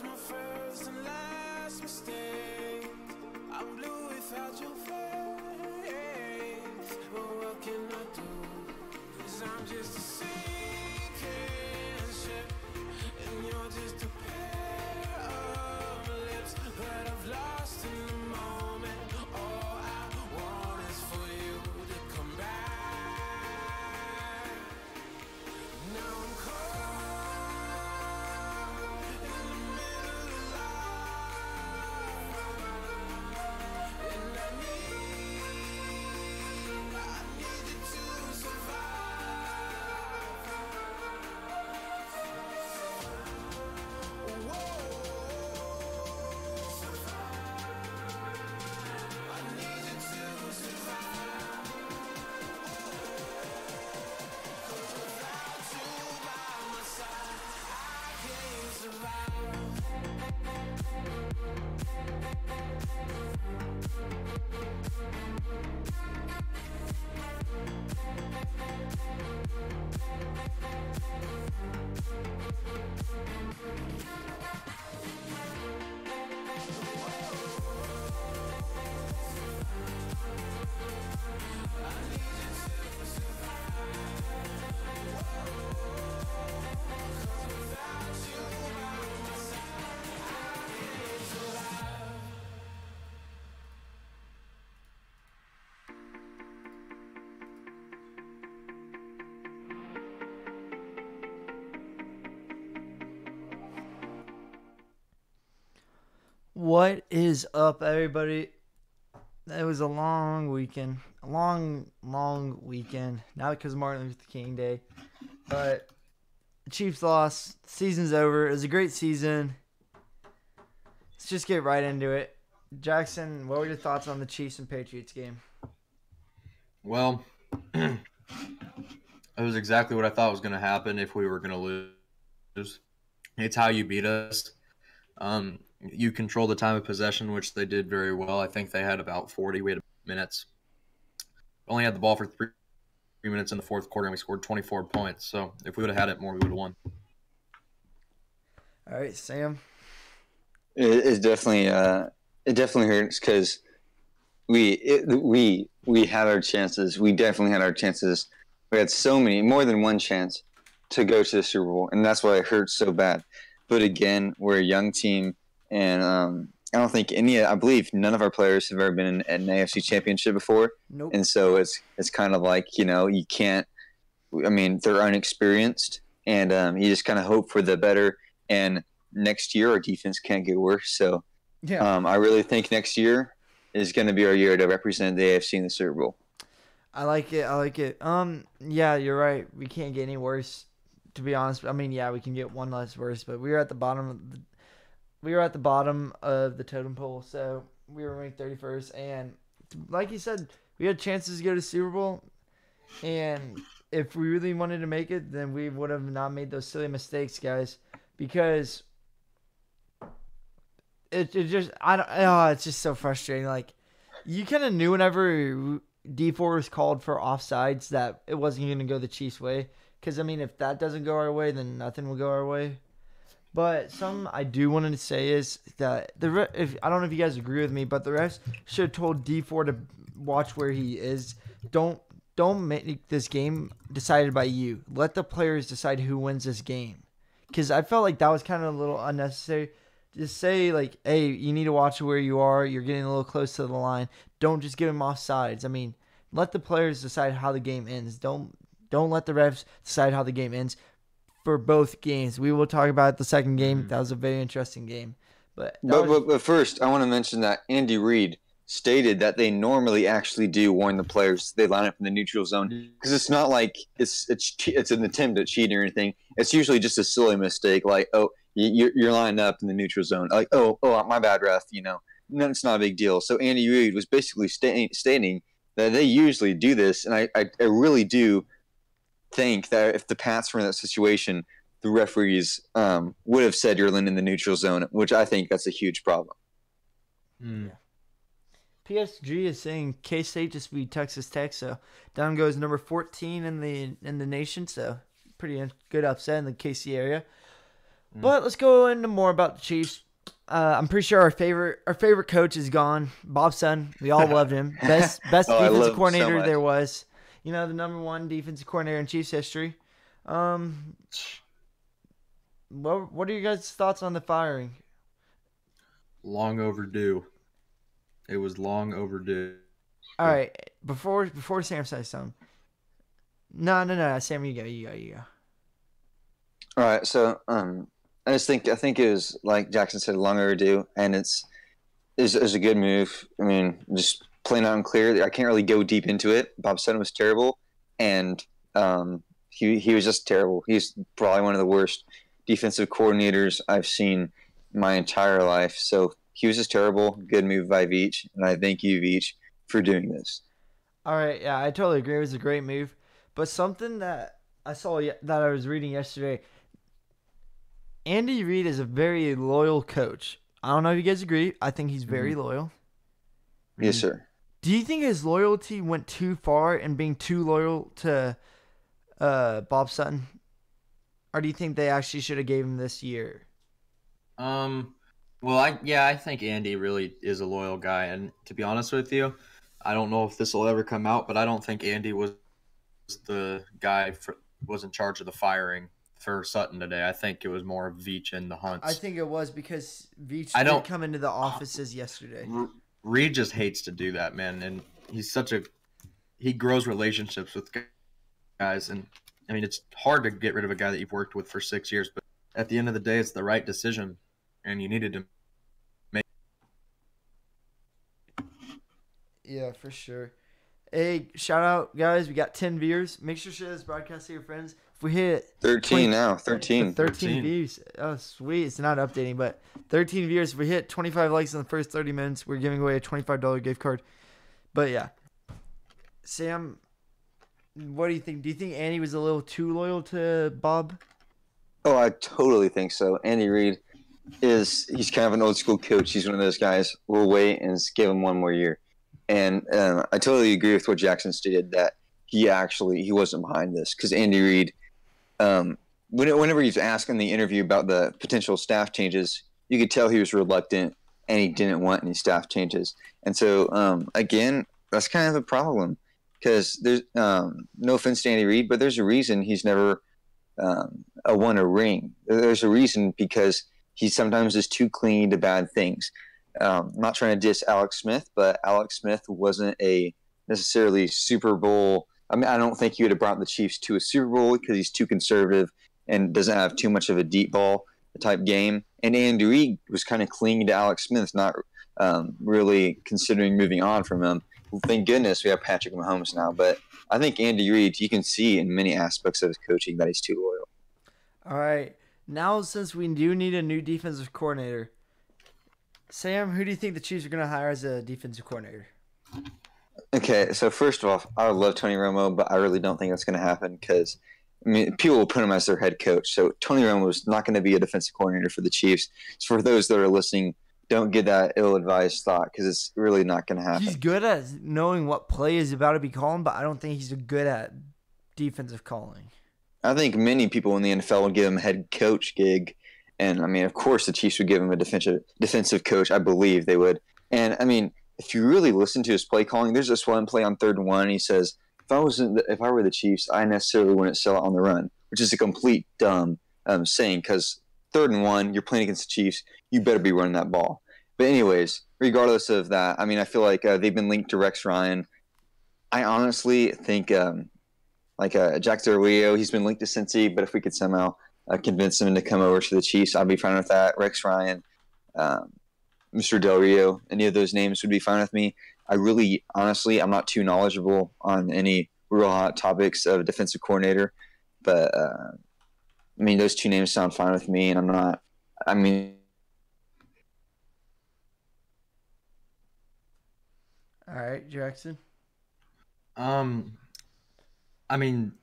was my first and last mistake. I'm blue without your face. But what can I do? 'Cause I'm just a sinking ship, and you're just a pair of lips that I've lost in the moment. All I want is for you to come back. Now I'm caught in the middle of life, and I need you to survive. Whoa, I need you to survive. 'Cause without you by my side, I can't survive. What is up, everybody? It was a long weekend. A long weekend. Not because of Martin Luther King Day. But the Chiefs lost. Season's over. It was a great season. Let's just get right into it. Jackson, what were your thoughts on the Chiefs and Patriots game? Well, it was exactly what I thought was going to happen if we were going to lose. It's how you beat us. You control the time of possession, which they did very well. I think they had about 40. We had minutes. Only had the ball for 3 minutes in the fourth quarter, and we scored 24 points. So if we would have had it more, we would have won. All right, Sam. It definitely hurts because we had our chances. We definitely had our chances. We had so many, more than one chance to go to the Super Bowl, and that's why it hurts so bad. But again, we're a young team, and I don't think I believe none of our players have ever been in an AFC Championship before. Nope. And so it's kind of like, you can't. I mean, they're unexperienced, and you just kind of hope for the better. And next year, our defense can't get worse. So Yeah. I really think next year is going to be our year to represent the AFC in the Super Bowl. I like it. Yeah, you're right. We can't get any worse, to be honest. I mean, yeah, we can get one less worse, but we were at the bottom of the totem pole, so we were ranked 31st. And like you said, we had chances to go to Super Bowl, and if we really wanted to make it, then we would have not made those silly mistakes, guys, because it's just so frustrating. Like, you kind of knew whenever D4 was called for offsides that it wasn't going to go the Chiefs' way. Because, I mean, if that doesn't go our way, then nothing will go our way. But something I do want to say is that I don't know if you guys agree with me, but the refs should have told D4 to watch where he is. Don't make this game decided by you. Let the players decide who wins this game. Because I felt like that was kind of a little unnecessary. Just say, like, hey, you need to watch where you are. You're getting a little close to the line. Don't just give them offsides. I mean, let the players decide how the game ends. Don't let the refs decide how the game ends for both games. We will talk about the second game. That was a very interesting game. But first, I want to mention that Andy Reid stated that they normally actually do warn the players they line up in the neutral zone, because it's not like it's an attempt at cheating or anything. It's usually just a silly mistake, like, oh, you're lined up in the neutral zone, like, oh, my bad, ref. No, it's not a big deal. So Andy Reid was basically stating that they usually do this, and I really do think that if the Pats were in that situation, the referees would have said you're in the neutral zone, which I think that's a huge problem. Yeah. PSG is saying K-State just beat Texas Tech, so down goes number 14 in the nation. So pretty good upset in the KC area. But let's go into more about the Chiefs. I'm pretty sure our favorite coach is gone. Bob Sutton. We all loved him. Best Oh, I defensive love him so coordinator much. there was. The number one defensive coordinator in Chiefs history. What are you guys' thoughts on the firing? Long overdue. It was long overdue. All right, before Sam says something. No, Sam, you go. All right, so I think it was like Jackson said, long overdue, and it's a good move. I mean, just plain out and clear. I can't really go deep into it. Bob Sutton was terrible, and he was just terrible. He's probably one of the worst defensive coordinators I've seen my entire life. So he was just terrible. Good move by Veach, and I thank you, Veach, for doing this. All right, yeah, I totally agree. It was a great move, but something that I saw that I was reading yesterday. Andy Reid is a very loyal coach. I don't know if you guys agree. I think he's very loyal. Yes, sir. Do you think his loyalty went too far in being too loyal to Bob Sutton? Or do you think they actually should have gave him this year? Well, I think Andy really is a loyal guy, and to be honest with you, I don't know if this will ever come out, but I don't think Andy was the guy was in charge of the firing for Sutton today. I think it was more of Veach and the Hunts. I think it was because Veach did come into the offices yesterday. Reed just hates to do that, man, and he grows relationships with guys, and I mean it's hard to get rid of a guy that you've worked with for 6 years, but at the end of the day, it's the right decision, and you needed to make. Yeah, for sure. Hey, shout out, guys. We got 10 viewers. Make sure to share this broadcast to your friends. If we hit 13 now, 13. 13 views. Oh, sweet. It's not updating, but 13 viewers. If we hit 25 likes in the first 30 minutes, we're giving away a $25 gift card. But yeah. Sam, what do you think? Do you think Andy was a little too loyal to Bob? Oh, I totally think so. Andy Reid he's kind of an old school coach. He's one of those guys. We'll wait and just give him one more year. And I totally agree with what Jackson stated, that he wasn't behind this, because Andy Reid, whenever he's asked in the interview about the potential staff changes, you could tell he was reluctant and he didn't want any staff changes. And so, again, that's kind of a problem, because there's no offense to Andy Reid, but there's a reason he's never won a ring. There's a reason, because he sometimes is too clean to bad things. I'm not trying to diss Alex Smith, but Alex Smith wasn't a necessarily Super Bowl. I mean, I don't think he would have brought the Chiefs to a Super Bowl because he's too conservative and doesn't have too much of a deep ball type game. And Andy Reid was kind of clinging to Alex Smith, not really considering moving on from him. Well, thank goodness we have Patrick Mahomes now. But I think Andy Reid, you can see in many aspects of his coaching that he's too loyal. All right. Now, since we do need a new defensive coordinator, Sam, who do you think the Chiefs are going to hire as a defensive coordinator? Okay, so first off, I would love Tony Romo, but I really don't think that's going to happen, because people will put him as their head coach. So Tony Romo is not going to be a defensive coordinator for the Chiefs. So for those that are listening, don't get that ill-advised thought, because it's really not going to happen. He's good at knowing what play is about to be called, but I don't think he's good at defensive calling. I think many people in the NFL would give him a head coach gig. And, I mean, of course the Chiefs would give him a defensive coach. I believe they would. And, I mean, if you really listen to his play calling, there's this one play on 3rd and 1. He says, if I were the Chiefs, I necessarily wouldn't sell out on the run, which is a complete dumb saying, because 3rd and 1, you're playing against the Chiefs. You better be running that ball. But anyways, regardless of that, I mean, I feel like they've been linked to Rex Ryan. I honestly think Jack Del Rio, he's been linked to Cincy, but if we could somehow convince him to come over to the Chiefs, I'd be fine with that. Rex Ryan, Mr. Del Rio, any of those names would be fine with me. I really, honestly, I'm not too knowledgeable on any real hot topics of defensive coordinator, but I mean, those two names sound fine with me, and I'm not. I mean, all right, Jackson. I mean,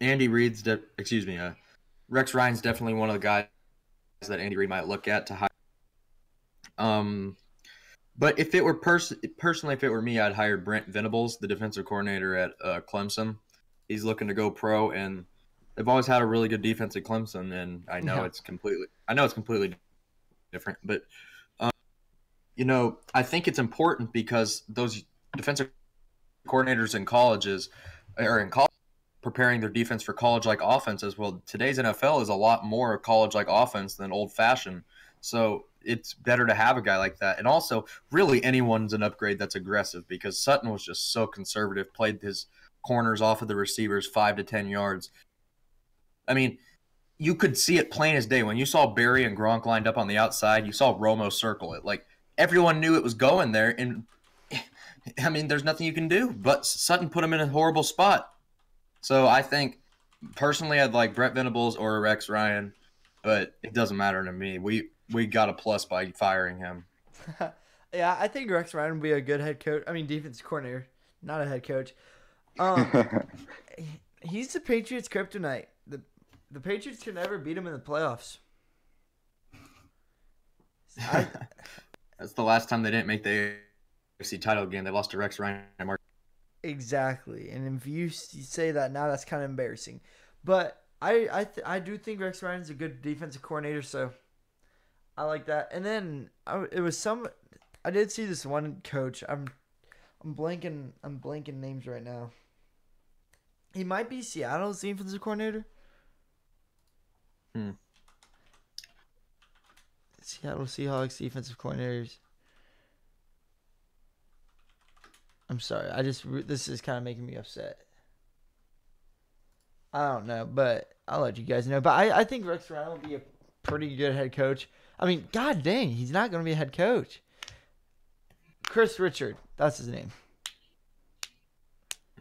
Rex Ryan's definitely one of the guys that Andy Reid might look at to hire. But if it were personally, if it were me, I'd hire Brent Venables, the defensive coordinator at Clemson. He's looking to go pro, and they've always had a really good defense at Clemson, and I know it's completely different, but I think it's important because those defensive coordinators in colleges or in college preparing their defense for college-like offenses. Well, today's NFL is a lot more college-like offense than old-fashioned, so it's better to have a guy like that. And also, really, anyone's an upgrade that's aggressive because Sutton was just so conservative, played his corners off of the receivers 5 to 10 yards. I mean, you could see it plain as day. When you saw Barry and Gronk lined up on the outside, you saw Romo circle it. Like, everyone knew it was going there, and I mean, there's nothing you can do. But Sutton put him in a horrible spot. So I think, personally, I'd like Brett Venables or Rex Ryan, but it doesn't matter to me. We got a plus by firing him. Yeah, I think Rex Ryan would be a good head coach. I mean, defense coordinator, not a head coach. He's the Patriots' kryptonite. The Patriots can never beat him in the playoffs. That's the last time they didn't make the AFC title game. They lost to Rex Ryan and Mark. Exactly, and if you say that now, that's kind of embarrassing. But I do think Rex Ryan's a good defensive coordinator, so I like that. And then I did see this one coach. I'm blanking names right now. He might be Seattle's defensive coordinator. Seattle Seahawks defensive coordinators. I'm sorry. This is kind of making me upset. I don't know, but I'll let you guys know. But I think Rex Ryan will be a pretty good head coach. I mean, god dang, he's not going to be a head coach. Chris Richard, that's his name.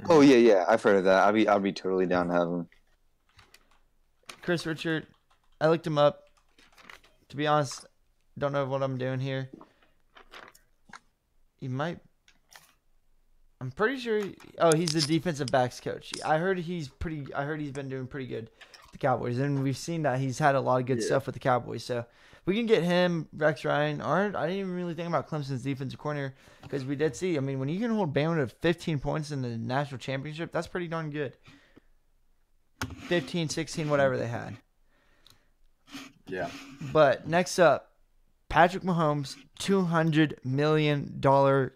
Oh yeah, I've heard of that. I'd be totally down to have him. Chris Richard, I looked him up. To be honest, don't know what I'm doing here. I'm pretty sure. He's the defensive backs coach. I heard he's been doing pretty good with the Cowboys, and we've seen that he's had a lot of good stuff with the Cowboys. So we can get him, Rex Ryan. I didn't even really think about Clemson's defensive corner because we did see. I mean, when you can hold Bama to 15 points in the national championship, that's pretty darn good. 15, 16, whatever they had. Yeah. But next up, Patrick Mahomes, $200 million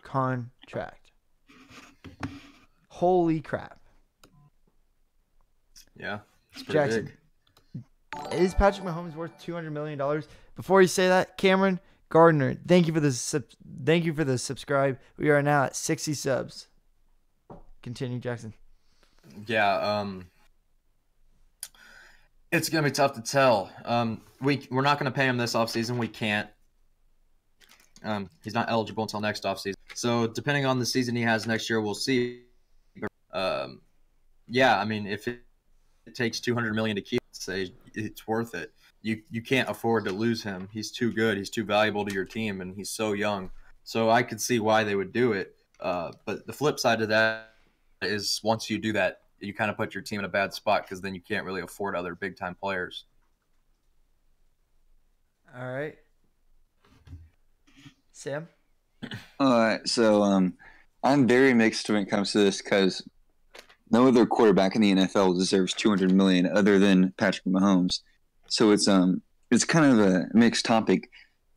contract. Holy crap. Yeah. It's pretty Jackson, big. is Patrick Mahomes worth $200 million? Before you say that, Cameron Gardner, thank you for the subscribe. We are now at 60 subs. Continue, Jackson. Yeah, it's gonna be tough to tell. We're not gonna pay him this offseason. We can't. He's not eligible until next offseason. So depending on the season he has next year, we'll see. Yeah, I mean, if it takes $200 million to keep, say it's worth it. You can't afford to lose him. He's too good. He's too valuable to your team, and he's so young. So I could see why they would do it. But the flip side of that is once you do that, you kind of put your team in a bad spot because then you can't really afford other big-time players. All right. Sam? All right, so I'm very mixed when it comes to this because no other quarterback in the NFL deserves $200 million other than Patrick Mahomes. So it's kind of a mixed topic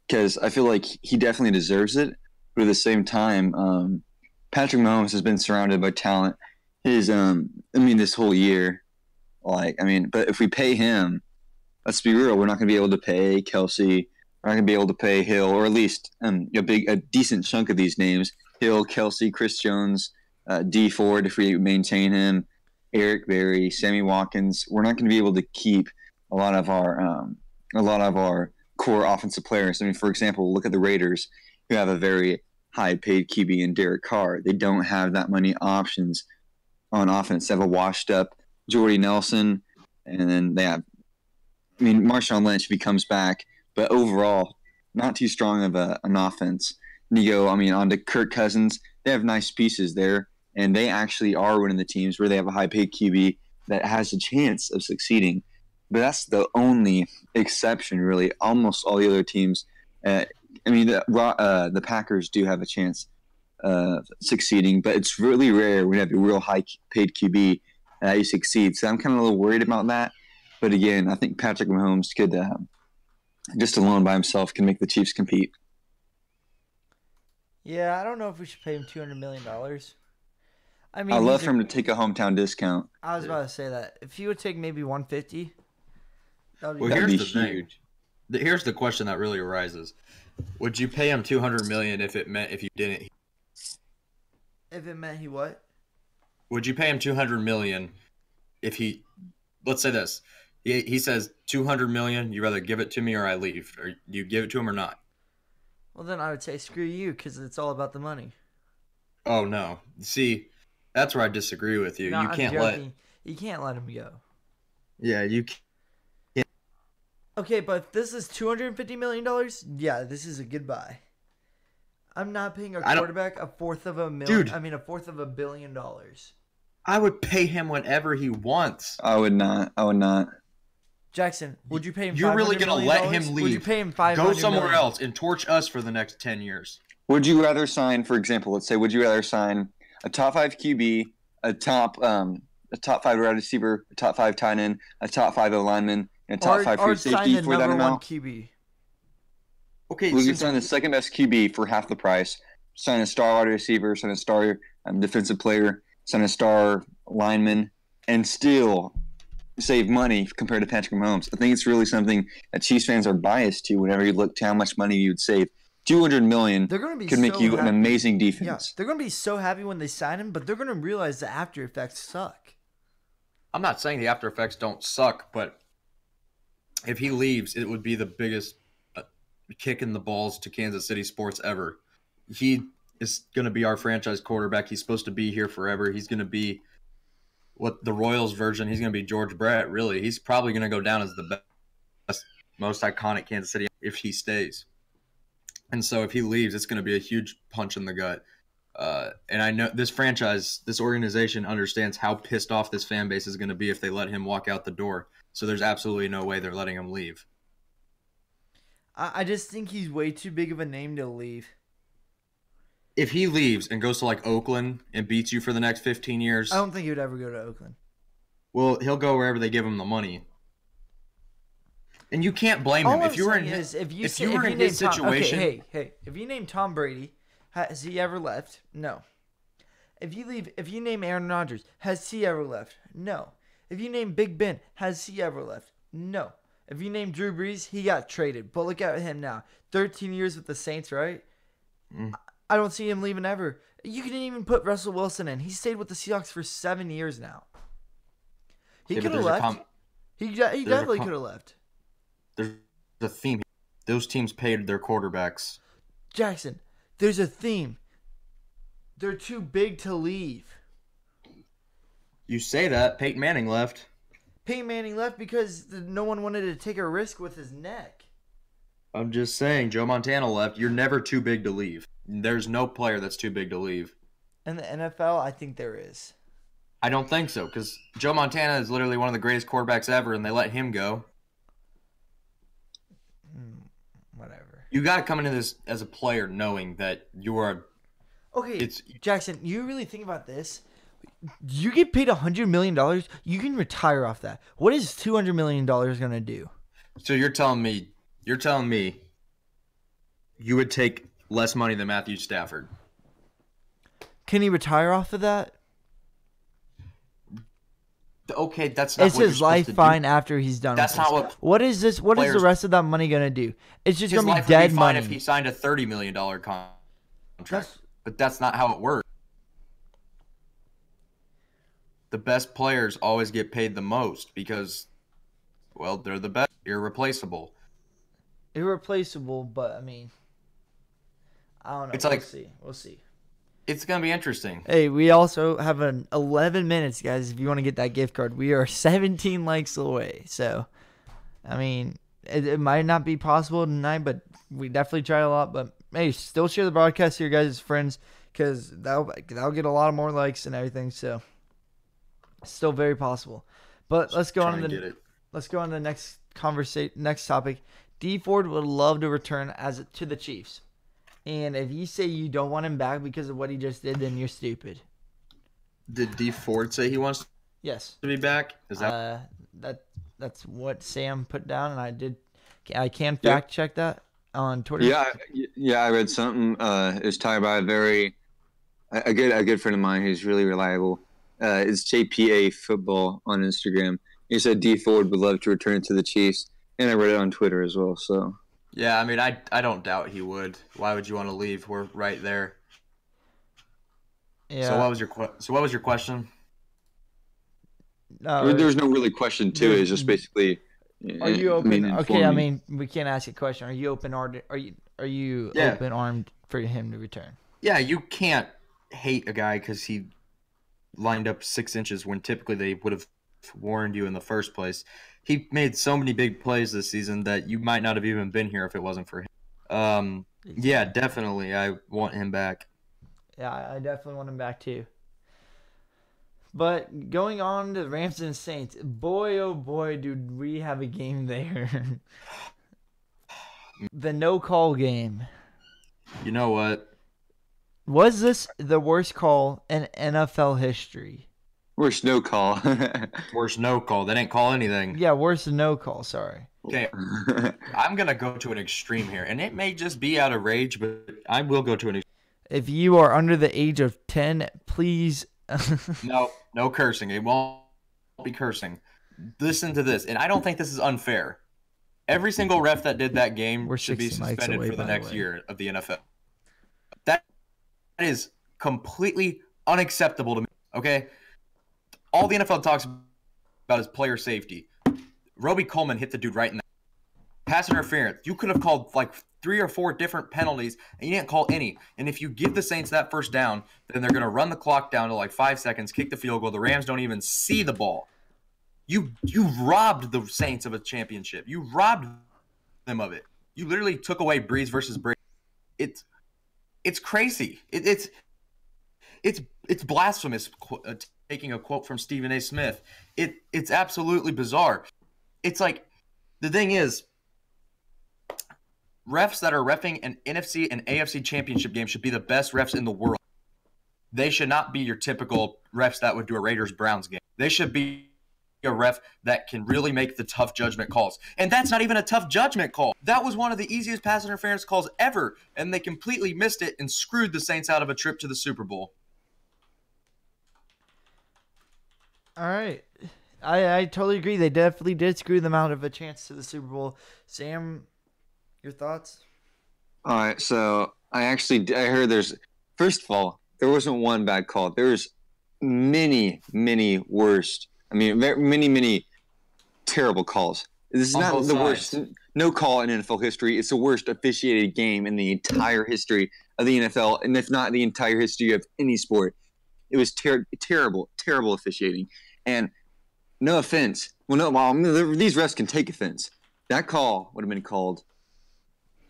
because I feel like he definitely deserves it, but at the same time, Patrick Mahomes has been surrounded by talent. This whole year, but if we pay him, let's be real, we're not going to be able to pay Kelsey. We're not going to be able to pay Hill, or at least a decent chunk of these names: Hill, Kelsey, Chris Jones, D Ford. If we maintain him, Eric Berry, Sammy Watkins, we're not going to be able to keep a lot of our core offensive players. I mean, for example, look at the Raiders, who have a very high-paid QB in Derek Carr. They don't have that many options on offense. They have a washed-up Jordy Nelson, and then they have, Marshawn Lynch if he comes back, but overall, not too strong of an offense. And you go, on to Kirk Cousins. They have nice pieces there, and they actually are one of the teams where they have a high-paid QB that has a chance of succeeding. But that's the only exception, really. Almost all the other teams, the Packers do have a chance of succeeding, but it's really rare when you have a real high-paid QB and that you succeed. So I'm kind of a little worried about that. But again, I think Patrick Mahomes could, just alone by himself, can make the Chiefs compete. Yeah, I don't know if we should pay him $200 million. I mean, I'd love for him to take a hometown discount. I was about to say that. If he would take maybe 150, that would be, Well, That'd here's be the thing. huge. Here's the question that really arises: would you pay him $200 million if it meant if you didn't? if it meant he what? Would you pay him $200 million if he? Let's say this. He says $200 million. You rather give it to me or I leave, or you give it to him or not? Well, then I would say screw you because it's all about the money. Oh no! See, that's where I disagree with you. No, You I'm can't joking. You can't let him go. Yeah, you. Okay, but if this is $250 million, yeah, this is a good buy. I'm not paying a I don't- quarterback a fourth of a million. Dude. I mean, a fourth of $1 billion. I would pay him whenever he wants. I would not. Jackson, would you pay him? You're really $500 gonna million? let him leave? Would you pay him $500 Go somewhere million? else and torch us for the next 10 years. Would you rather sign, for example, let's say, would you rather sign a top 5 QB, a top 5 wide receiver, a top 5 tight end, a top 5 O lineman, and a top 5 free or sign safety the for that number one amount? QB. Okay, We could since- sign the second best QB for half the price. Sign a star wide receiver, sign a star defensive player, sign a star lineman, and still save money compared to Patrick Mahomes. I think it's really something that Chiefs fans are biased to whenever you look to how much money you'd save. $200 million They're going to be could make so you an happy. amazing Yeah, defense. they're going to be so happy when they sign him, but they're going to realize the after effects suck. I'm not saying the after effects don't suck, but if he leaves, it would be the biggest kick in the balls to Kansas City sports ever. He is going to be our franchise quarterback. He's supposed to be here forever. He's going to be what the Royals version. He's going to be George Brett, really. He's probably going to go down as the best, most iconic Kansas City if he stays. And so if he leaves, it's going to be a huge punch in the gut. And I know this franchise, this organization understands how pissed off this fan base is going to be if they let him walk out the door. So there's absolutely no way they're letting him leave. I just think he's way too big of a name to leave. If he leaves and goes to like Oakland and beats you for the next 15 years, I don't think he would ever go to Oakland. well, he'll go wherever they give him the money. And you can't blame All him. I'm If you were in saying his, is, if you if you were in name his Tom, situation, okay, hey, if you name Tom Brady, has he ever left? No. If you name Aaron Rodgers, has he ever left? No. If you name Big Ben, has he ever left? No. If you name Drew Brees, he got traded. But look at him now. 13 years with the Saints, right? I don't see him leaving ever. You can even put Russell Wilson in. He stayed with the Seahawks for 7 years now. He Yeah, but could have there's a left. He definitely could have left. there's a theme. Those teams paid their quarterbacks. Jackson, there's a theme. They're too big to leave. You say that. Peyton Manning left. Peyton Manning left because no one wanted to take a risk with his neck. I'm just saying, Joe Montana left. You're never too big to leave. There's no player that's too big to leave. In the NFL, I think there is. I don't think so, because Joe Montana is literally one of the greatest quarterbacks ever, and they let him go. Whatever. You got to come into this as a player knowing that you are. Okay, Jackson, you really think about this? You get paid $100 million, you can retire off that. What is $200 million going to do? So you're telling me you would take less money than Matthew Stafford? Can he retire off of that? Okay, that's not It's what you're his supposed life to do. fine after he's done That's with not this. what What is this? What is the players- rest of that money going to do? It's just His going to life be would dead be fine money. if he signed a $30 million contract, That's- but that's not how it works. The best players always get paid the most because, well, they're the best, irreplaceable. Irreplaceable, but I mean, I don't know. It's We'll like- see. We'll see. It's gonna be interesting. Hey, we also have 11 minutes, guys. If you want to get that gift card, we are 17 likes away. So, I mean, it might not be possible tonight, but we definitely tried a lot. But hey, still share the broadcast to your guys' friends because that'll get a lot of more likes and everything. So, it's still very possible. But let's go Try on and to get it. let's go on to the next topic. D Ford would love to return to the Chiefs. And if you say you don't want him back because of what he just did, then you're stupid. Did D Ford say he wants Yes. to be back. Is that That's what Sam put down, and I can Yep. fact check that on Twitter. Yeah, I read something. It's tied by a good friend of mine who's really reliable. It's JPA Football on Instagram. He said D Ford would love to return to the Chiefs, and I read it on Twitter as well. So Yeah, I mean, I don't doubt he would. Why would you want to leave? We're right there. Yeah. So what was your question? there's no really question to it. It's just basically. Are you open? Okay, I inform me. mean, we can't ask a question. Are you open armed? Are you Yeah. open armed for him to return? Yeah, you can't hate a guy because he lined up 6 inches when typically they would have warned you in the first place. He made so many big plays this season that you might not have even been here if it wasn't for him. Yeah, definitely. I want him back. Yeah, I definitely want him back too. But going on to the Rams and Saints, boy, oh boy, dude, we have a game there. The no-call game. You know what? Was this the worst call in NFL history? Worst no call. Worst no call. They didn't call anything. Yeah, worst no-call, sorry. Okay, I'm going to go to an extreme here, and it may just be out of rage, but I will go to an extreme. If you are under the age of 10, please... No cursing. It won't be cursing. Listen to this, and I don't think this is unfair. Every single ref that did that game We're should be 60 mics suspended away, for the by the next way. year of the NFL. That is completely unacceptable to me, okay? All the NFL talks about is player safety. Roby Coleman hit the dude right in the pass interference. You could have called like 3 or 4 different penalties, and you didn't call any. And if you give the Saints that first down, then they're going to run the clock down to like 5 seconds, kick the field goal. The Rams don't even see the ball. You robbed the Saints of a championship. You robbed them of it. You literally took away Breeze versus Brady. It's crazy. It's blasphemous. Taking a quote from Stephen A. Smith, it's absolutely bizarre. It's like the thing is, refs that are reffing an NFC and AFC championship game should be the best refs in the world. They should not be your typical refs that would do a Raiders-Browns game. They should be a ref that can really make the tough judgment calls. And that's not even a tough judgment call. That was one of the easiest pass interference calls ever, and they completely missed it and screwed the Saints out of a trip to the Super Bowl. All right. I totally agree. They definitely did screw them out of a chance to the Super Bowl. Sam, your thoughts? All right, so I heard first of all, there wasn't one bad call. There's many worst. I mean, many terrible calls. This is On not both the sides. worst no call in NFL history. It's the worst officiated game in the entire history of the NFL, and if not the entire history of any sport. It was terrible officiating. And no offense. These refs can take offense. That call would have been called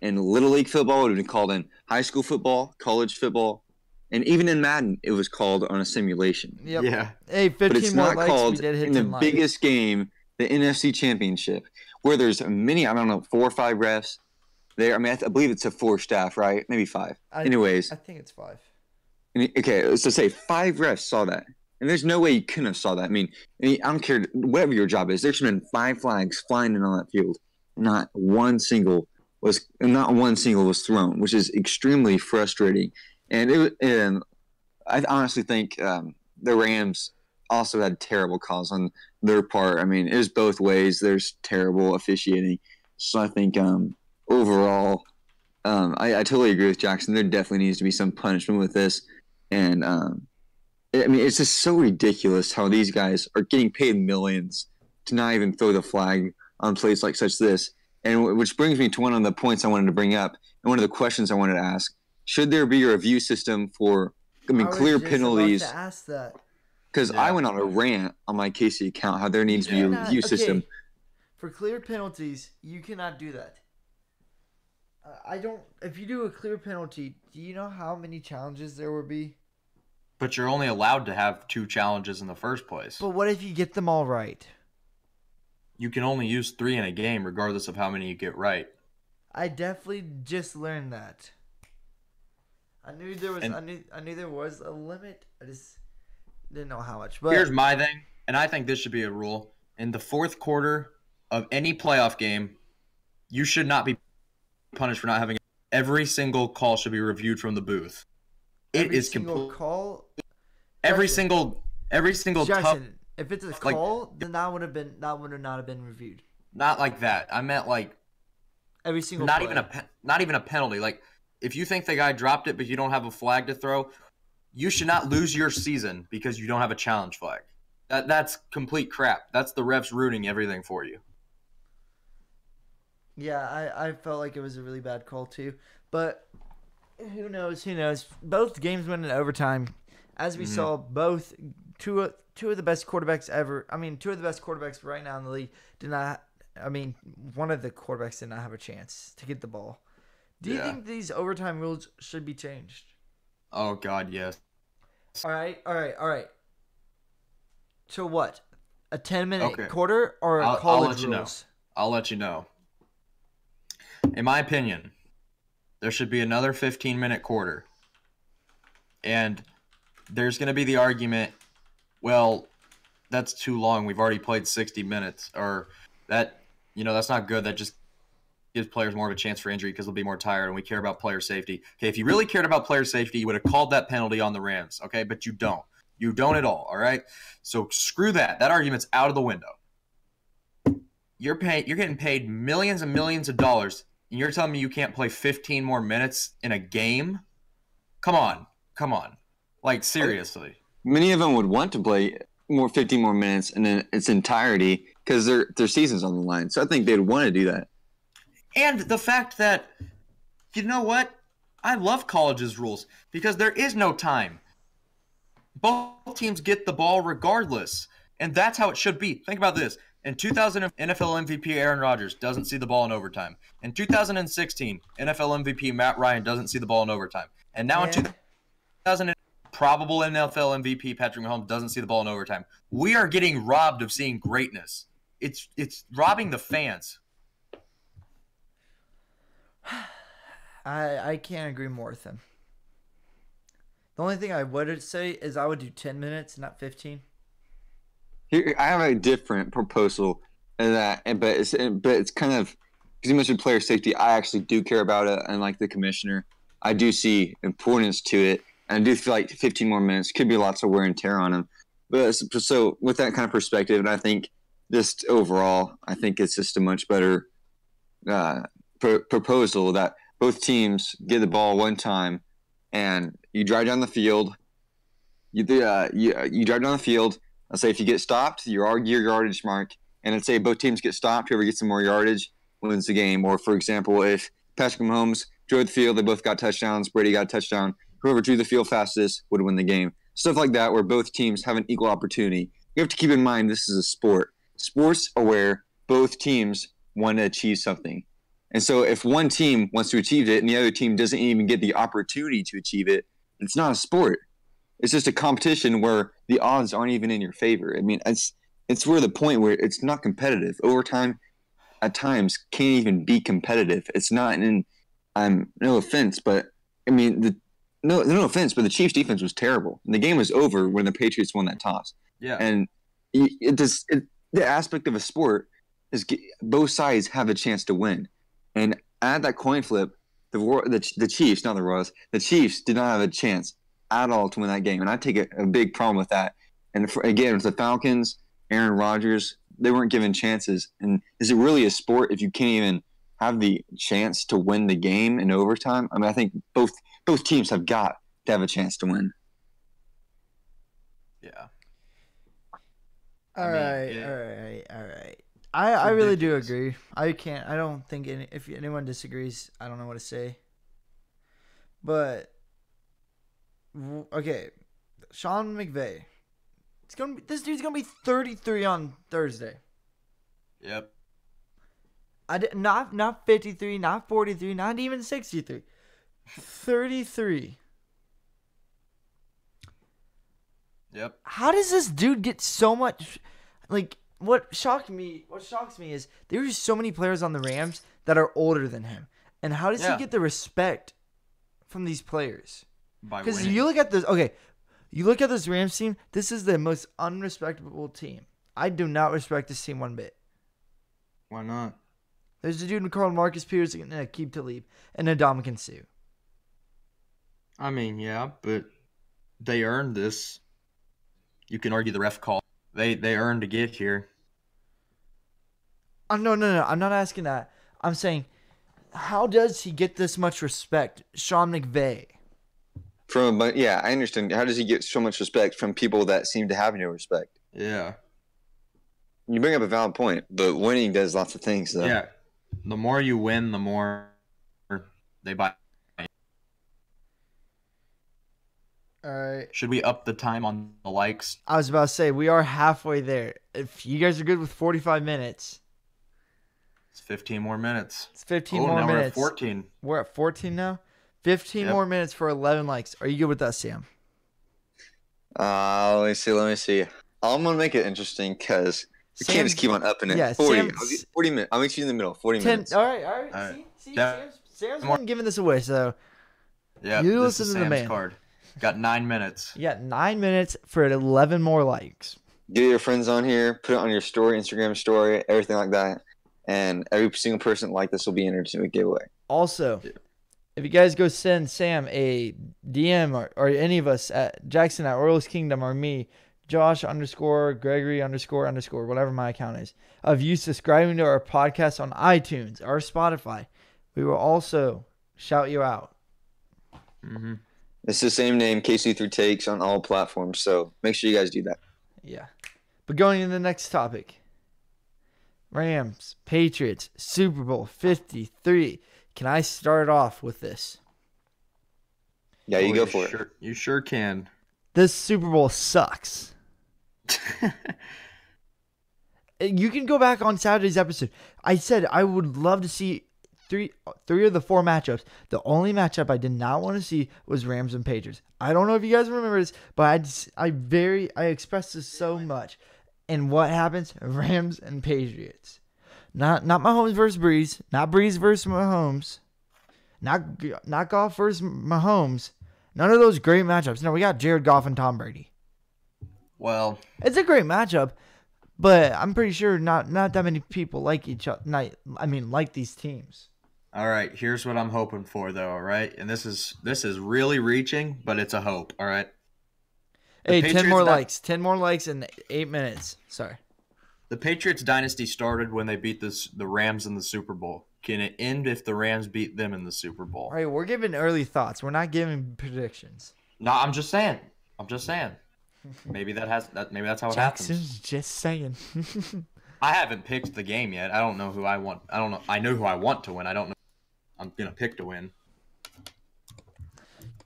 in Little League football, would have been called in high school football, college football, and even in Madden, it was called on a simulation. Yep. Yeah. Hey, But 15 it's more not likes. We called did hit in the 10 likes. biggest game, the NFC Championship, where there's many, 4 or 5 refs there. I mean, I believe it's a 4 staff, right? Maybe 5. Anyways. I think it's 5. Okay, so say 5 refs saw that. And there's no way you couldn't have saw that. I mean, I don't care, whatever your job is, there should have been 5 flags flying in on that field. Not one single was thrown, which is extremely frustrating. And I honestly think the Rams also had terrible calls on their part. I mean, it was both ways. There's terrible officiating. So I think overall, I totally agree with Jackson. There definitely needs to be some punishment with this. And I mean, it's just so ridiculous how these guys are getting paid millions to not even throw the flag on plays like such this. And which brings me to one of the points I wanted to bring up and one of the questions I wanted to ask. Should there be a review system for, clear penalties? I was just about to ask that. Because I went on a rant on my KC account how there needs to be a review system. For clear penalties, you cannot do that. If you do a clear penalty, do you know how many challenges there would be? But you're only allowed to have 2 challenges in the first place. But what if you get them all right? You can only use 3 in a game regardless of how many you get right. I definitely just learned that. I knew there was. I knew there was a limit. I just didn't know how much. But Here's my thing. and I think this should be a rule, in the fourth quarter of any playoff game, you should not be punished for not having every single call should be reviewed from the booth. Every single call. Every Jackson, single tough. If it's a call, then that would not have been reviewed. Not like that. I meant like every single. Not play. even a penalty. Like if you think the guy dropped it, but you don't have a flag to throw, you should not lose your season because you don't have a challenge flag. That's complete crap. That's the refs ruining everything for you. Yeah, I felt like it was a really bad call too. But who knows? Both games went in overtime. As we saw, two of the best quarterbacks ever. I mean, two of the best quarterbacks right now in the league did not. I mean, one of the quarterbacks did not have a chance to get the ball. Do you think these overtime rules should be changed? Oh God, yes. All right. So what? A 10-minute quarter or college rules? I'll let you know. In my opinion, there should be another 15-minute quarter. And there's going to be the argument, well, that's too long. We've already played 60 minutes. Or that, that's not good. That just gives players more of a chance for injury because they'll be more tired, and we care about player safety. Okay, if you really cared about player safety, you would have called that penalty on the Rams, okay? But you don't. You don't at all right? So screw that. That argument's out of the window. You're getting paid millions and millions of dollars, and you're telling me you can't play 15 more minutes in a game? Come on. Like, seriously. Many of them would want to play 15 more minutes in its entirety because their season's on the line. So I think they'd want to do that. And the fact that, you know what? I love college's rules because there is no time. Both teams get the ball regardless. And that's how it should be. Think about this. In 2000, NFL MVP Aaron Rodgers doesn't see the ball in overtime. In 2016, NFL MVP Matt Ryan doesn't see the ball in overtime. And now in 2000, probable NFL MVP Patrick Mahomes doesn't see the ball in overtime. We are getting robbed of seeing greatness. It's robbing the fans. I can't agree more with him. The only thing I would say is I would do 10 minutes, not 15. Here, I have a different proposal in that, but it's kind of because you mentioned player safety. I actually do care about it, and like the commissioner, I do see importance to it, and I do feel like 15 more minutes could be lots of wear and tear on them. But so with that kind of perspective, and I think just overall, I think it's just a much better proposal that both teams get the ball one time, and you drive down the field. You drive down the field. Let's say if you get stopped, you argue your yardage mark, and let's say both teams get stopped. Whoever gets some more yardage wins the game. Or for example, if Patrick Mahomes drove the field, they both got touchdowns. Brady got a touchdown. Whoever drew the field fastest would win the game. Stuff like that, where both teams have an equal opportunity. You have to keep in mind this is a sport. Sports are where both teams want to achieve something. And so if one team wants to achieve it and the other team doesn't even get the opportunity to achieve it, it's not a sport. It's just a competition where the odds aren't even in your favor. I mean, it's where the point where it's not competitive. Overtime at times can't even be competitive. It's not no offense, but I mean no offense, but the Chiefs defense was terrible. And the game was over when the Patriots won that toss. Yeah. And the aspect of a sport is both sides have a chance to win. And at that coin flip, the Chiefs, not the Royals, the Chiefs did not have a chance at all to win that game. And I take a big problem with that. And again, with the Falcons, Aaron Rodgers, they weren't given chances. And is it really a sport if you can't even have the chance to win the game in overtime? I mean, I think both teams have got to have a chance to win. Yeah. All right. I really do agree. I don't think if anyone disagrees, I don't know what to say. But okay, Sean McVay. This dude's gonna be 33 on Thursday. Yep. Not 53, not 43, not even 63. 33. Yep. How does this dude get so much? Like, what shocks me is there's so many players on the Rams that are older than him, and how does he get the respect from these players? By Because winning. you look at this. Okay, You look at this Rams team. This is the most unrespectable team. I do not respect this team one bit. Why not? There's a dude called Marcus Peters and Aqib Talib and Ndamukong Suh. I mean, yeah, but they earned this. You can argue the ref call. They earned to get here. Oh, no. I'm not asking that. I'm saying, how does he get this much respect? Sean McVay. Yeah, I understand. How does he get so much respect from people that seem to have no respect? Yeah. You bring up a valid point, but winning does lots of things, though. Yeah. The more you win, the more they buy. All right. Should we up the time on the likes? I was about to say, we are halfway there. If you guys are good with 45 minutes. It's 15 more minutes. It's 15 Oh, more now minutes. We're at 14. We're at 14 now? 15 more minutes for 11 likes. Are you good with that, Sam? Let me see. I'm going to make it interesting because we can't just keep on upping it. Yeah, 40 minutes. I'll meet you in the middle. 40 minutes. All right. See, Sam's been giving this away, so yeah, you this listen is to the Sam's man. card. Got 9 minutes. You got 9 minutes for 11 more likes. Get your friends on here. Put it on your story, Instagram story, everything like that. And every single person like this will be entered into a giveaway. Also, if you guys go send Sam a DM or any of us at Jackson at Orioles Kingdom or me, Josh _ Gregory _ whatever my account is, of you subscribing to our podcast on iTunes or Spotify, we will also shout you out. Mm-hmm. It's the same name, KC3 Takes, on all platforms. So make sure you guys do that. Yeah. But going into the next topic. Rams, Patriots, Super Bowl 53. Can I start off with this? Yeah, you go for it. You sure can. This Super Bowl sucks. You can go back on Saturday's episode. I said I would love to see three of the 4 matchups. The only matchup I did not want to see was Rams and Patriots. I don't know if you guys remember this, but I expressed this so much. And what happens? Rams and Patriots. Not Mahomes versus Breeze. Not Breeze versus Mahomes. Not Goff versus Mahomes. None of those great matchups. No, we got Jared Goff and Tom Brady. Well, it's a great matchup, but I'm pretty sure not that many people like each other. Like these teams. All right, here's what I'm hoping for, though. All right, and this is really reaching, but it's a hope. All right. Hey, 10 more likes. 10 more likes in 8 minutes. Sorry. The Patriots dynasty started when they beat the Rams in the Super Bowl. Can it end if the Rams beat them in the Super Bowl? All right, we're giving early thoughts. We're not giving predictions. No, I'm just saying. Maybe that's how it happens. Jackson's just saying. I haven't picked the game yet. I don't know who I want. I don't know. I know who I want to win. I don't know. I'm gonna pick to win.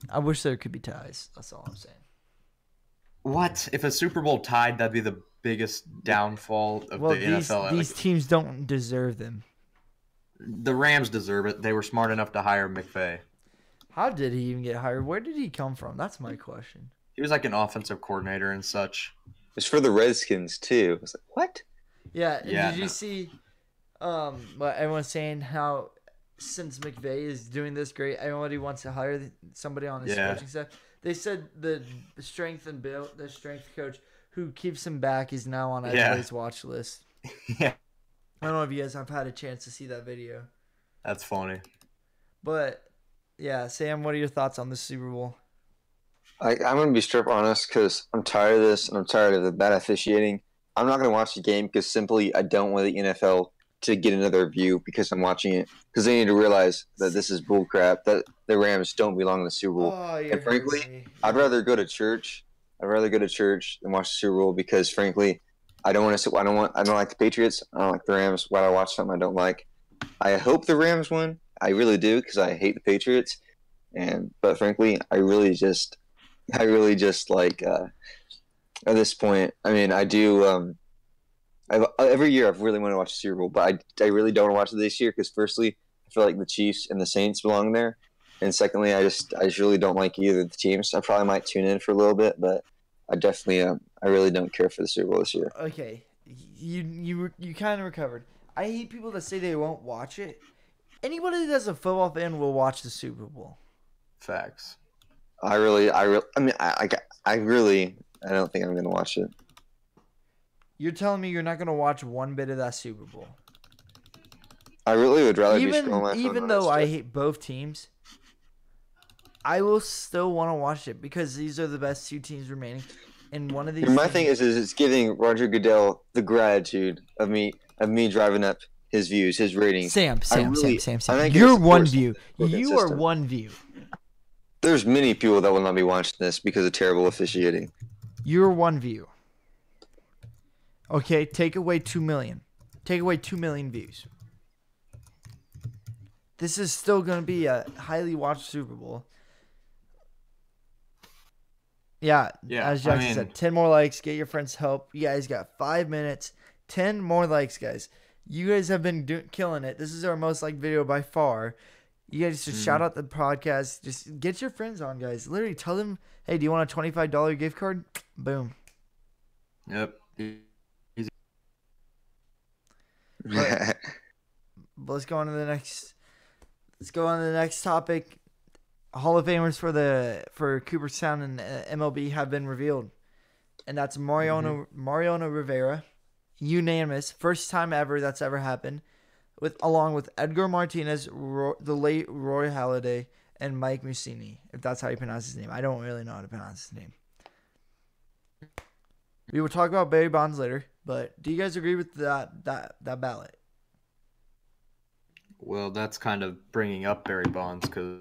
I wish there could be ties. That's all I'm saying. What if a Super Bowl tied? That'd be the biggest downfall of the NFL. These teams don't deserve them. The Rams deserve it. They were smart enough to hire McVay. How did he even get hired? Where did he come from? That's my question. He was like an offensive coordinator and such. It's for the Redskins too. I was like, what? Yeah. Did you see what everyone's saying? How since McVay is doing this great, everybody wants to hire somebody on his coaching staff. They said the strength coach who keeps him back is now on everybody's watch list. Yeah. I don't know if you guys have had a chance to see that video. That's funny. But, yeah, Sam, what are your thoughts on the Super Bowl? I'm going to be straight honest because I'm tired of this and I'm tired of the bad officiating. I'm not going to watch the game because simply I don't want the NFL to get another view because I'm watching it. Because they need to realize that this is bullcrap, that the Rams don't belong in the Super Bowl. And frankly, I'd rather go to church. Than watch the Super Bowl because, frankly, I don't like the Patriots. I don't like the Rams. Why do I watch something I don't like? I hope the Rams win. I really do because I hate the Patriots. But frankly, I really just like at this point. I mean, I do. Every year I've really wanted to watch the Super Bowl, but I really don't want to watch it this year because firstly, I feel like the Chiefs and the Saints belong there, and secondly, I just really don't like either of the teams. I probably might tune in for a little bit, but I definitely I really don't care for the Super Bowl this year. Okay, you kind of recovered. I hate people that say they won't watch it. Anybody that's a football fan will watch the Super Bowl. Facts. I don't think I'm gonna watch it. You're telling me you're not gonna watch one bit of that Super Bowl? I really would rather be scrolling my phone. Even though I hate both teams, I will still want to watch it because these are the best two teams remaining. And one of these. My thing is it's giving Roger Goodell the gratitude of me driving up his views, his ratings. Sam. You're You're one view. You are one view. There's many people that will not be watching this because of terrible officiating. You're one view. Okay, take away 2 million. Take away 2 million views. This is still going to be a highly watched Super Bowl. Yeah, as Jackson said, 10 more likes. Get your friends' help. You guys got 5 minutes. 10 more likes, guys. You guys have been killing it. This is our most liked video by far. You guys just shout out the podcast. Just get your friends on, guys. Literally tell them, hey, do you want a $25 gift card? Boom. Yep. But let's go on to the next. Let's go on to the next topic. Hall of Famers for Cooperstown and MLB have been revealed, and that's Mariano Rivera, unanimous, first time ever that's ever happened, along with Edgar Martinez, the late Roy Halladay, and Mike Mussini, if that's how you pronounce his name. I don't really know how to pronounce his name. We will talk about Barry Bonds later, but do you guys agree with that ballot? Well, that's kind of bringing up Barry Bonds because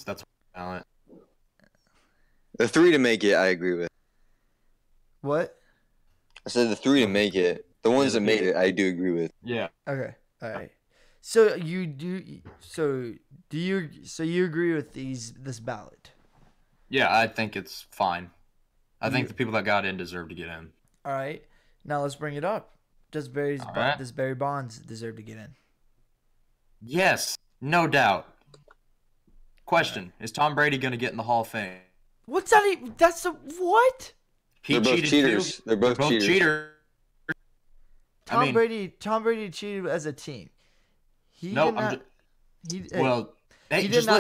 that's talent. The 3 to make it, I agree with. What? I said the 3 to make it. The ones that made it, I do agree with. Yeah. Okay. All right. So you do. So do you? So you agree with this ballot? Yeah, I think it's fine. I think the people that got in deserve to get in. All right. Now let's bring it up. Does Barry Bonds deserve to get in? Yes, no doubt. Question: Is Tom Brady going to get in the Hall of Fame? What's that? That's the what? They're both cheaters. They're both cheaters. Tom Brady cheated as a team. He did not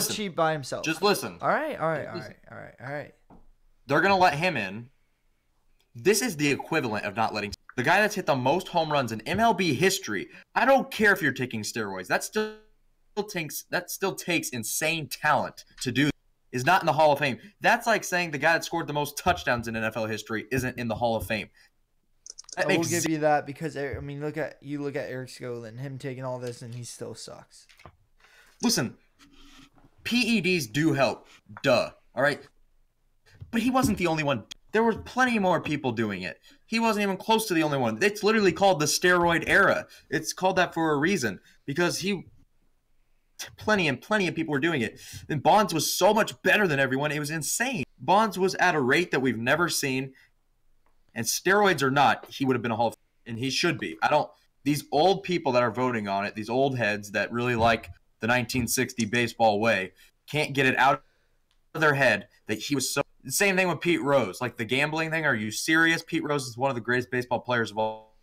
cheat by himself. Just listen. All right. They're going to let him in. This is the equivalent of not letting the guy that's hit the most home runs in MLB history. I don't care if you're taking steroids. That still takes insane talent to do. Is not in the Hall of Fame. That's like saying the guy that scored the most touchdowns in NFL history isn't in the Hall of Fame. I will give you that because I mean, look at Eric Skolin, him taking all this, and he still sucks. Listen, PEDs do help, duh. All right, but he wasn't the only one. There were plenty more people doing it. He wasn't even close to the only one. It's literally called the steroid era. It's called that for a reason because plenty of people were doing it. And Bonds was so much better than everyone. It was insane. Bonds was at a rate that we've never seen. And steroids or not, he would have been a Hall of Fame. And he should be. These old people that are voting on it, these old heads that really like the 1960 baseball way, can't get it out of their head that he was so. Same thing with Pete Rose. Like the gambling thing. Are you serious? Pete Rose is one of the greatest baseball players of all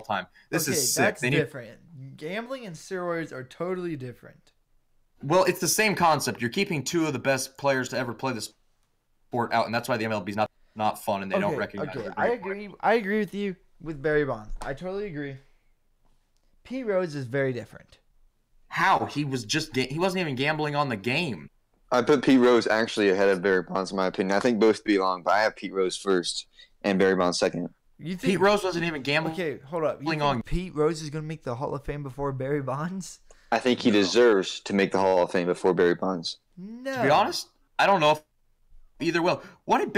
time. This is sick. That's different. Gambling and steroids are totally different. Well, it's the same concept. You're keeping 2 of the best players to ever play the sport out, and that's why the MLB is not fun, and they don't recognize it. I agree. I agree with you with Barry Bonds. I totally agree. Pete Rose is very different. How? He wasn't even gambling on the game. I put Pete Rose actually ahead of Barry Bonds in my opinion. I think both belong, but I have Pete Rose first and Barry Bonds second. You think Pete Rose wasn't even gambling? Okay, hold up. You think Pete Rose is going to make the Hall of Fame before Barry Bonds? I think he deserves to make the Hall of Fame before Barry Bonds. No. To be honest, I don't know if either will. What did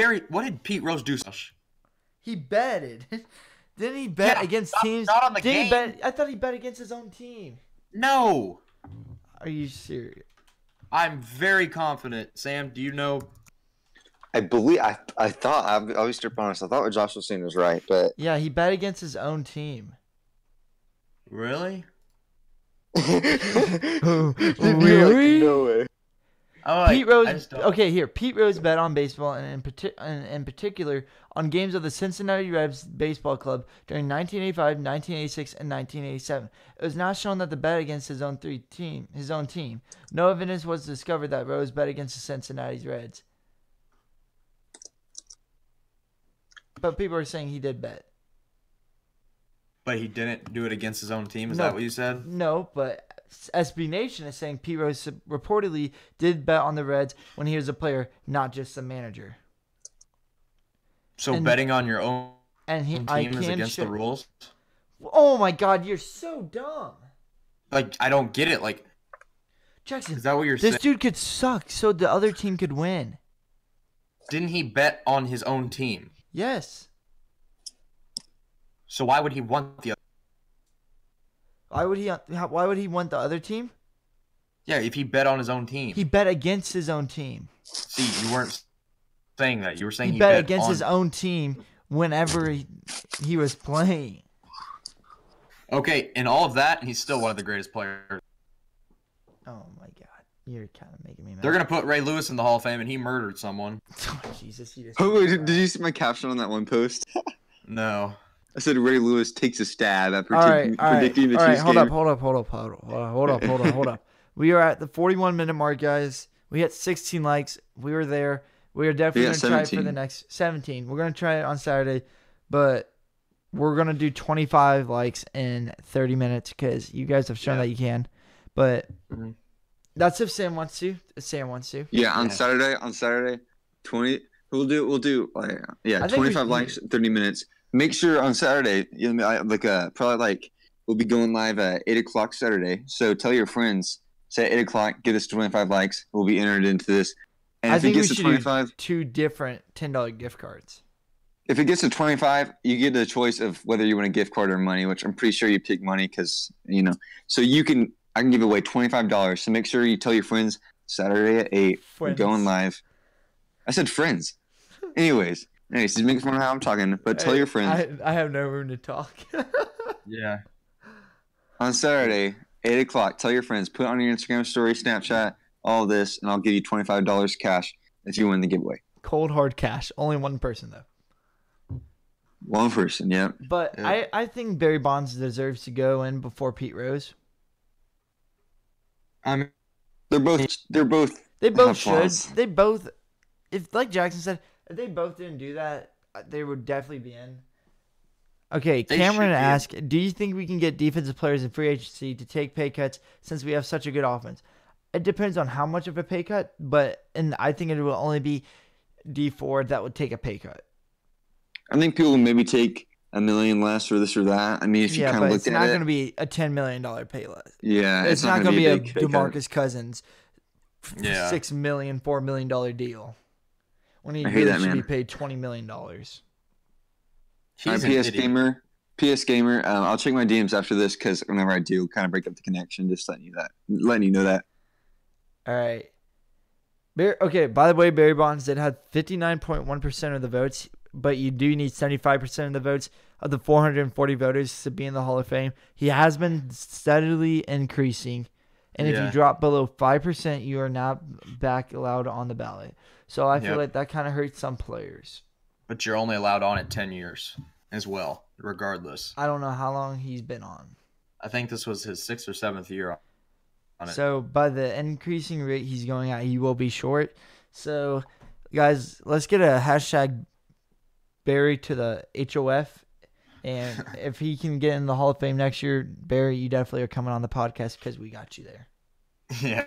Pete Rose do? He betted. Didn't he bet against teams? Not on the game. I thought he bet against his own team. No. Are you serious? I'm very confident. Sam, do you know? I believe I thought I'll be straight honest. I thought what Josh was saying was right, but yeah, he bet against his own team. Really? Really? No way. Pete Rose. Okay, here. Pete Rose bet on baseball and in particular on games of the Cincinnati Reds baseball club during 1985, 1986, and 1987. It was not shown that the bet against his own team. No evidence was discovered that Rose bet against the Cincinnati Reds. But people are saying he did bet. But he didn't do it against his own team. Is No. that what you said? No, but SB Nation is saying Pete Rose reportedly did bet on the Reds when he was a player, not just a manager. So betting on your own team is against the rules? Oh my God, you're so dumb. Like, I don't get it. Like, Jackson, is that what you're saying? This dude could suck so the other team could win. Didn't he bet on his own team? Yes. So why would he want the other? Why would he want the other team? Yeah, if he bet on his own team. He bet against his own team. See, you weren't saying that. You were saying he bet against his own team whenever he was playing. Okay, in all of that, he's still one of the greatest players. Oh my God, you're kind of making me mad. They're gonna put Ray Lewis in the Hall of Fame, and he murdered someone. Oh Jesus! Oh, wait, did you see my caption on that one post? No. I said Ray Lewis takes a stab at All right. predicting the All right, Chiefs hold game. up. We are at the 41-minute mark, guys. We had 16 likes. We were there. We are definitely going to try it for the next 17. We're going to try it on Saturday, but we're going to do 25 likes in 30 minutes because you guys have shown that you can. But that's if Sam wants to. If Sam wants to. Yeah, on Saturday, 20. We'll do 25 likes, 30 minutes. Make sure on Saturday, we'll be going live at 8 o'clock Saturday. So tell your friends, say at 8 o'clock, get us 25 likes. We'll be entered into this. And I think we should do 2 different $10 gift cards. If it gets to 25, you get the choice of whether you want a gift card or money, which I'm pretty sure you pick money because, So I can give away $25. So make sure you tell your friends Saturday at 8. We're going live. I said friends. Anyways, just make fun of how I'm talking, but tell your friends. I have no room to talk. Yeah. On Saturday, 8 o'clock, tell your friends. Put it on your Instagram story, Snapchat, all this, and I'll give you $25 cash if you win the giveaway. Cold hard cash. Only one person, though. One person, yeah. But yeah. I think Barry Bonds deserves to go in before Pete Rose. I mean, they both should. They both, if like Jackson said, if they both didn't do that, they would definitely be in. Okay, Cameron asked, do you think we can get defensive players in free agency to take pay cuts since we have such a good offense? It depends on how much of a pay cut, and I think it will only be D4 that would take a pay cut. I think people will maybe take $1 million less or this or that. I mean, if you kind of look at it. It's not going to be a $10 million pay less. Yeah. It's not going to be a DeMarcus Cousins $6 million, $4 million deal. When he really should be paid $20 million. PS Gamer, I'll check my DMs after this because whenever I do, kind of break up the connection, just letting you know that. All right. Okay, by the way, Barry Bonds did have 59.1% of the votes, but you do need 75% of the votes of the 440 voters to be in the Hall of Fame. He has been steadily increasing, and if you drop below 5%, you are not back allowed on the ballot. So I feel like that kind of hurts some players. But you're only allowed on it 10 years as well, regardless. I don't know how long he's been on. I think this was his 6th or 7th year on it. So by the increasing rate he's going at, he will be short. So, guys, let's get a hashtag Barry to the HOF. And if he can get in the Hall of Fame next year, Barry, you definitely are coming on the podcast because we got you there. Yeah.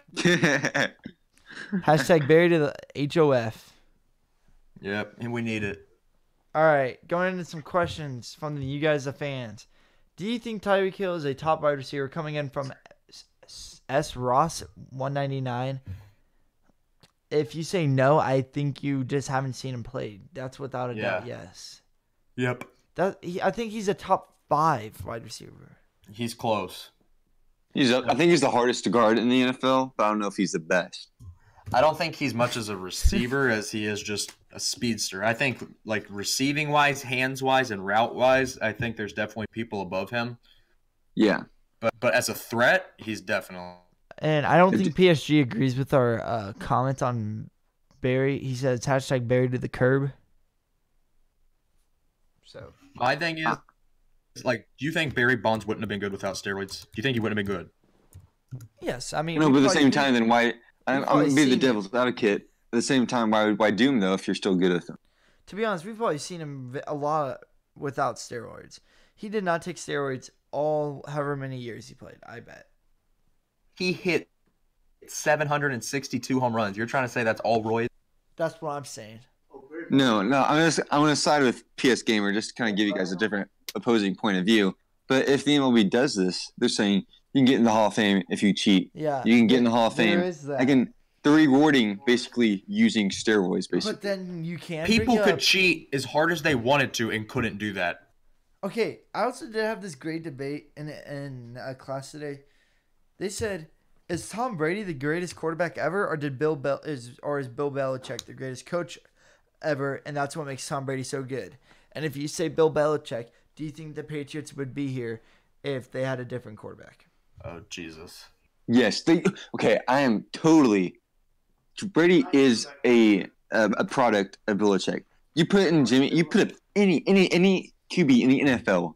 Hashtag Barry to the HOF. Yep, and we need it. All right, going into some questions from you guys, the fans. Do you think Tyreek Hill is a top wide receiver coming in from S. Ross 199? If you say no, I think you just haven't seen him play. That's without a doubt, yes. Yep. I think he's a top 5 wide receiver. He's close. I think he's the hardest to guard in the NFL, but I don't know if he's the best. I don't think he's much as a receiver as he is just a speedster. I think, like, receiving-wise, hands-wise, and route-wise, I think there's definitely people above him. Yeah. But as a threat, he's definitely. And I don't think PSG agrees with our comment on Barry. He says hashtag Barry to the curb. So my thing is, like, do you think Barry Bonds wouldn't have been good without steroids? Do you think he wouldn't have been good? Yes, I mean. No, but at the same time, then why? I'm going to be the devil's advocate. At the same time, why doom though if you're still good with them? To be honest, we've probably seen him a lot without steroids. He did not take steroids all however many years he played, I bet. He hit 762 home runs. You're trying to say that's all roids? That's what I'm saying. No, I'm gonna side with PS Gamer just to kind of give you guys a different opposing point of view. But if the MLB does this, they're saying you can get in the Hall of Fame if you cheat. Yeah. You can get in the Hall of there Fame. is that. Again, they're rewarding basically using steroids, basically. But then you can People bring could up- cheat as hard as they wanted to and couldn't do that. Okay, I also did have this great debate in a class today. They said, is Tom Brady the greatest quarterback ever, or is Bill Belichick the greatest coach ever, and that's what makes Tom Brady so good? And if you say Bill Belichick, do you think the Patriots would be here if they had a different quarterback? Oh, Jesus. Yes, I am totally. Brady is a product of Belichick. You put in Jimmy. You put up any QB in the NFL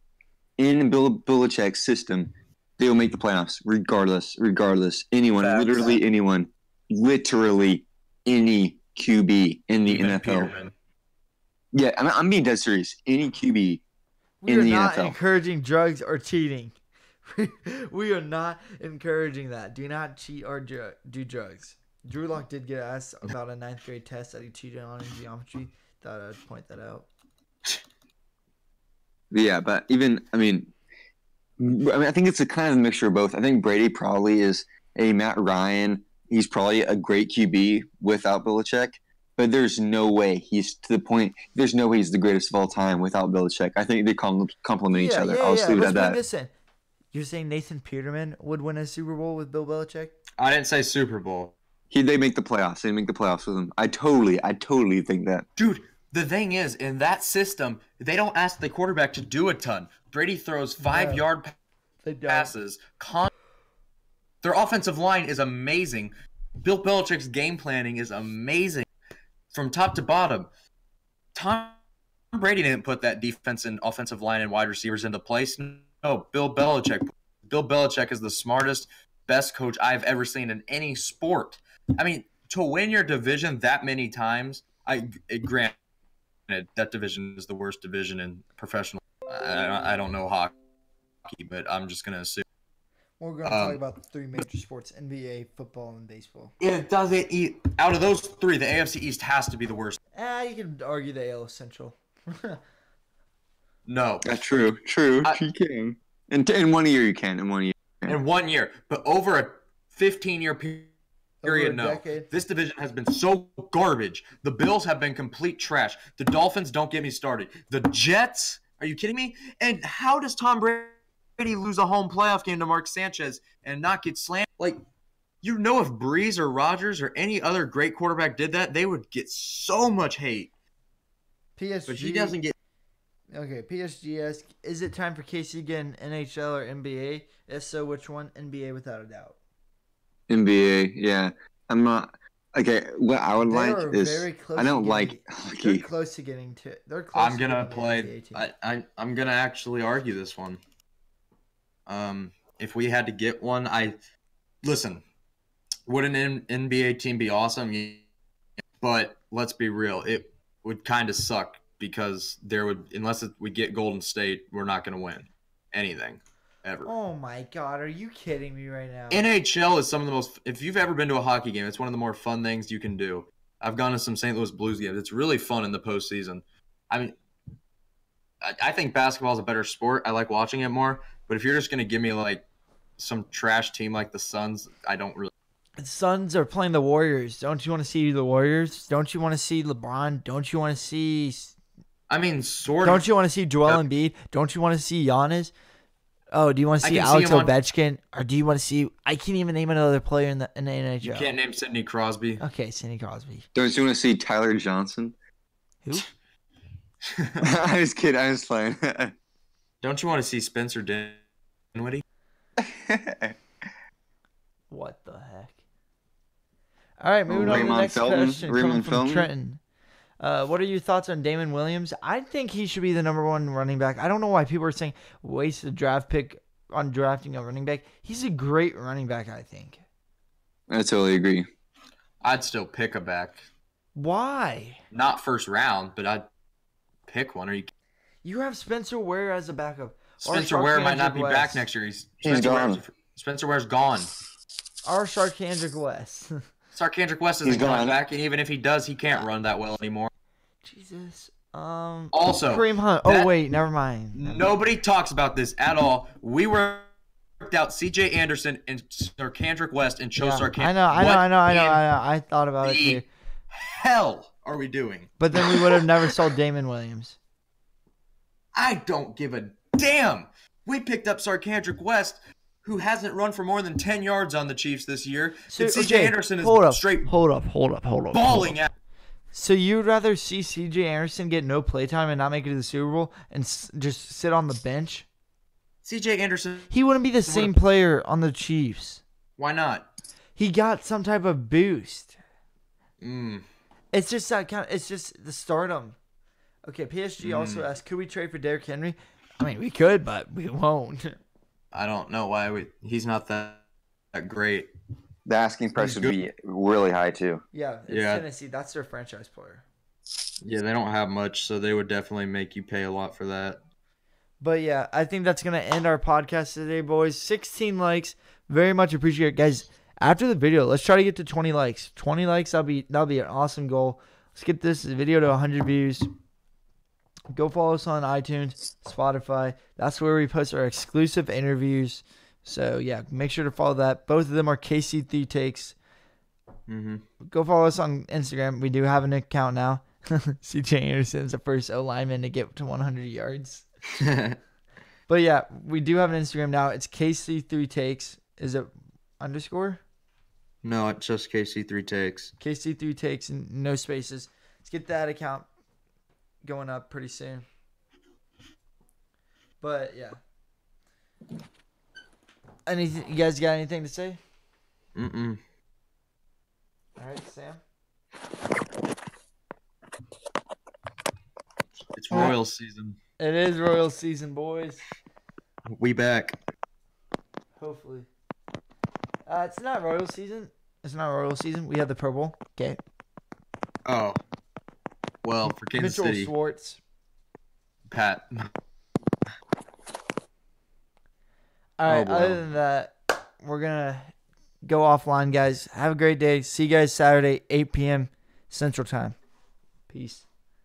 in Bill Belichick's system, they will make the playoffs regardless. Anyone, Facts. literally anyone, literally any QB in the Even NFL. Peterman. Yeah, I'm being dead serious. Any QB We in are the not NFL. encouraging drugs or cheating. We are not encouraging that. Do not cheat or do drugs. Drew Lock did get asked about a 9th grade test that he cheated on in geometry. Thought I'd point that out. Yeah, but I think it's a kind of mixture of both. I think Brady probably is a Matt Ryan. He's probably a great QB without Belichick, but there's no way he's to the point. There's no way he's the greatest of all time without Belichick. I think they complement each other. I'll just leave it Let's at bring that. this in. You're saying Nathan Peterman would win a Super Bowl with Bill Belichick? I didn't say Super Bowl. They make the playoffs. They make the playoffs with him. I totally think that. Dude, the thing is, in that system, they don't ask the quarterback to do a ton. Brady throws 5-yard They don't. passes. Their offensive line is amazing. Bill Belichick's game planning is amazing from top to bottom. Tom Brady didn't put that defense and offensive line and wide receivers into place. No, Bill Belichick. Bill Belichick is the smartest, best coach I've ever seen in any sport. I mean, to win your division that many times, granted, that division is the worst division in professional. I don't know hockey, but I'm just going to assume. We're going to talk about the 3 major sports: NBA, football, and baseball. It doesn't eat. Out of those 3, the AFC East has to be the worst. You can argue the AL Central. No. That's true. You can. In 1 year, you can. In 1 year. In 1 year. But over a 15-year period, no. decade. This division has been so garbage. The Bills have been complete trash. The Dolphins, don't get me started. The Jets, are you kidding me? And how does Tom Brady lose a home playoff game to Mark Sanchez and not get slammed? Like, if Breeze or Rodgers or any other great quarterback did that, they would get so much hate. PSG. But he doesn't get. Okay, PSG asks, is it time for KC to get an NHL or NBA? If so, which one? NBA without a doubt. NBA, yeah. I'm not. Okay, what I would They like are is very close I don't to like getting- They're hockey. close to getting to. They're close. I'm gonna to play. getting the NBA team. I'm gonna actually argue this one. If we had to get one, listen. Would an NBA team be awesome? Yeah. But let's be real, it would kind of suck because unless we get Golden State, we're not gonna win anything ever. Oh my God, are you kidding me right now? NHL is some of the most. If you've ever been to a hockey game, it's one of the more fun things you can do. I've gone to some St. Louis Blues games. It's really fun in the postseason. I mean, I think basketball is a better sport. I like watching it more. But if you're just gonna give me like some trash team like the Suns, I don't really. The Suns are playing the Warriors. Don't you want to see the Warriors? Don't you want to see LeBron? Don't you want to see? I mean, sort Don't of. you want to see Joel Embiid? Don't you want to see Giannis? Oh, do you want to I see can see Alex him on- Ovechkin? Or do you want to see? I can't even name another player in the NHL. You can't name Sidney Crosby. Okay, Sidney Crosby. Don't you want to see Tyler Johnson? Who? I was kidding. I was playing. Don't you want to see Spencer Dinwiddie? What the heck? All right, moving on to the Raymond next Felton. question Raymond coming from Felton. Trenton. What are your thoughts on Damon Williams? I think he should be the number 1 running back. I don't know why people are saying waste a draft pick on drafting a running back. He's a great running back, I think. I totally agree. I'd still pick a back. Why? Not first round, but I'd pick one. Are you? You have Spencer Ware as a backup. Spencer Ware might not be back next year. He's gone. Spencer Ware's gone. Or Sarkandrick West. Sarkandrick West isn't coming back, and even if he does, he can't run that well anymore. Jesus. Also, Kareem Hunt. Oh wait, never mind. Nobody talks about this at all. We worked out C.J. Anderson and Sarkandrick West and chose Sarkandrick. I know. I thought about it too. Hell are we doing? But then we would have never sold Damon Williams. I don't give a damn. We picked up Sarkandrick West, who hasn't run for more than 10 yards on the Chiefs this year. So C.J. Anderson is straight hold up. balling out. So you'd rather see C.J. Anderson get no playtime and not make it to the Super Bowl and just sit on the bench? C.J. Anderson. He wouldn't be the same player on the Chiefs. Why not? He got some type of boost. Mm. It's just that kind of. It's just the stardom. Okay, PSG also asked, could we trade for Derrick Henry? I mean, we could, but we won't. I don't know why he's not that great. The asking price would be really high too. Yeah, it's Tennessee. That's their franchise player. Yeah, they don't have much, so they would definitely make you pay a lot for that. But yeah, I think that's gonna end our podcast today, boys. 16 likes, very much appreciate it, guys. After the video, let's try to get to 20 likes. 20 likes, that'll be an awesome goal. Let's get this video to 100 views. Go follow us on iTunes, Spotify. That's where we post our exclusive interviews. So, yeah, make sure to follow that. Both of them are KC3 Takes. Mm-hmm. Go follow us on Instagram. We do have an account now. C.J. Anderson's the first O-lineman to get to 100 yards. But, yeah, we do have an Instagram now. It's KC3 Takes. Is it underscore? No, it's just KC3 Takes. KC3 Takes and no spaces. Let's get that account going up pretty soon. But yeah. Anything you guys got anything to say? Mm-mm. All right, Sam. It's Royal season. It is Royal season, boys. We back. Hopefully. It's not Royal season. It's not Royal season. We have the Pro Bowl. Okay. Oh. Well, for Kansas Mitchell City. Schwartz. Pat. All right, other than that, we're going to go offline, guys. Have a great day. See you guys Saturday, 8 p.m. Central Time. Peace.